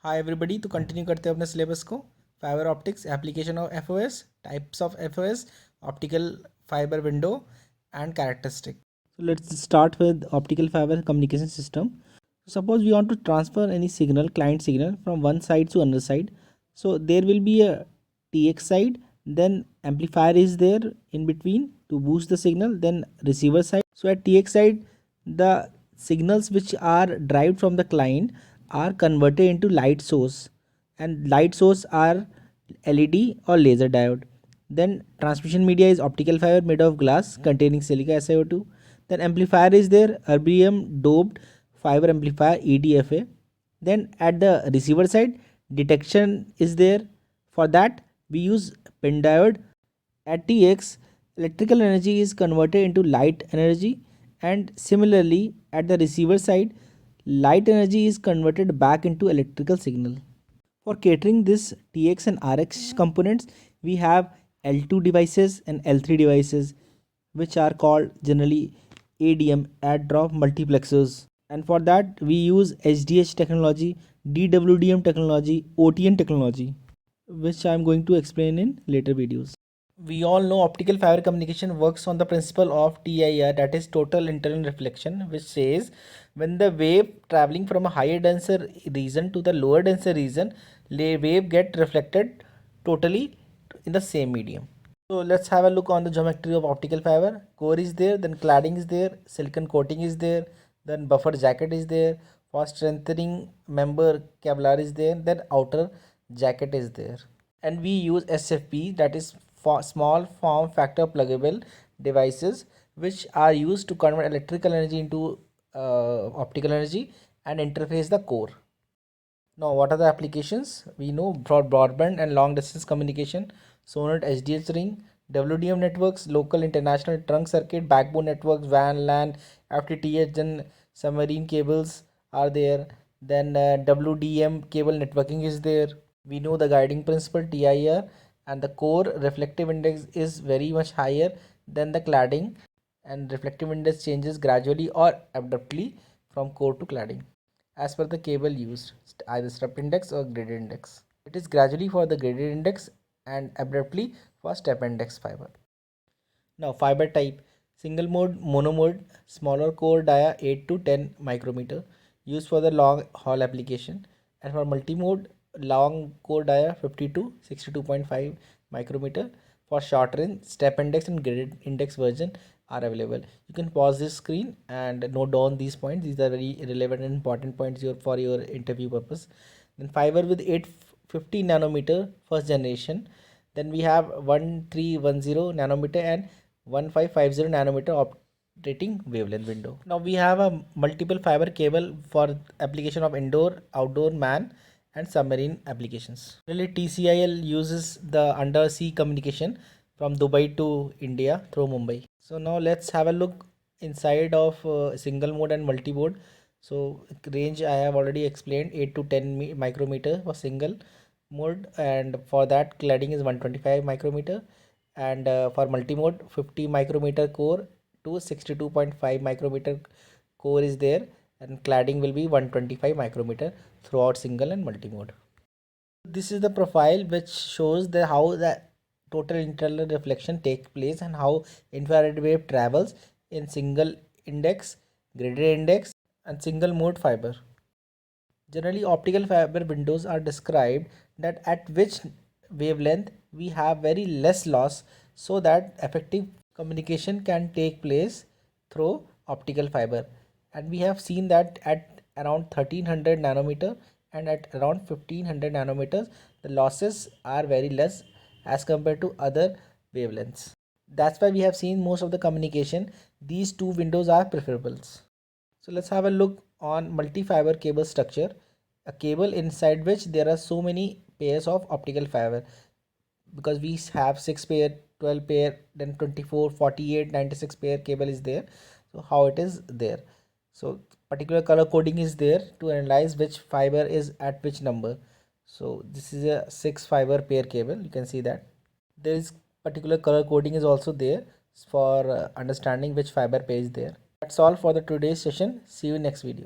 हाय everybody. तो continue करते हैं अपने सिलेबस को। Fibre optics, application of FOS, types of FOS, optical fibre window and characteristic. So let's start with optical fiber communication system. Suppose we want to transfer any signal, client signal, from one side to another side. So there will be a TX side, then amplifier is there in between to boost the signal, then receiver side. So at TX side, the signals which are derived from the client are converted into light source, and light source are LED or laser diode. Then transmission media is optical fiber made of glass containing silica SiO2. Then amplifier is there, erbium doped fiber amplifier EDFA. Then at the receiver side, detection is there. For that we use pin diode. At TX, electrical energy is converted into light energy, and similarly at the receiver side, light energy is converted back into electrical signal. For catering this TX and RX components, we have L2 devices and L3 devices, which are called generally ADM, add drop multiplexers. And for that, we use HDH technology, DWDM technology, OTN technology, which I am going to explain in later videos. We all know optical fiber communication works on the principle of TIR, that is total internal reflection, which says when the wave traveling from a higher denser region to the lower denser region, wave get reflected totally in the same medium. So let's have a look on the geometry of optical fiber. Core is there, then cladding is there, silicon coating is there, then buffer jacket is there, for strengthening member Kevlar is there, then outer jacket is there. And we use SFP, that is for small form factor pluggable devices, which are used to convert electrical energy into optical energy and interface the core. Now, what are the applications? We know for broadband and long distance communication, SONET HDH ring, WDM networks, local international trunk circuit, backbone networks, WAN, LAN, FTTH, and submarine cables are there. Then WDM cable networking is there. We know the guiding principle TIR, and the core reflective index is very much higher than the cladding, and reflective index changes gradually or abruptly from core to cladding as per the cable used, either step index or graded index. It is gradually for the graded index and abruptly for step index fiber. Now fiber type: single mode, mono mode, smaller core dia 8 to 10 micrometer, used for the long haul application, and for multi mode, long core dia 50 to 62.5 micrometer. For short range, step index and graded index version are available. You can pause this screen and note down these points. These are very relevant and important points for your interview purpose. Then fiber with 850 nanometer first generation. Then we have 1310 nanometer and 1550 nanometer operating wavelength window. Now we have a multiple fiber cable for application of indoor, outdoor, man and submarine applications. Really, TCIL uses the undersea communication from Dubai to India through Mumbai. So now let's have a look inside of single mode and multi mode. So range I have already explained, 8 to 10 micrometer for single mode, and for that cladding is 125 micrometer, and for multi mode 50 micrometer core to 62.5 micrometer core is there, and cladding will be 125 micrometer throughout single and multi mode. This is the profile which shows the how the total internal reflection takes place and how infrared wave travels in single index, graded index and single mode fiber. Generally, optical fiber windows are described that at which wavelength we have very less loss, so that effective communication can take place through optical fiber. And we have seen that at around 1300 nanometer and at around 1500 nanometers, the losses are very less as compared to other wavelengths. That's why we have seen most of the communication, these two windows are preferables. So let's have a look on multi-fiber cable structure. A cable inside which there are so many pairs of optical fiber, because we have 6 pair, 12 pair, then 24, 48, 96 pair cable is there. So how it is there? So particular color coding is there to analyze which fiber is at which number. So this is a 6 fiber pair cable. You can see that there is particular color coding is also there for understanding which fiber pair is there. That's all for the today's session. See you next video.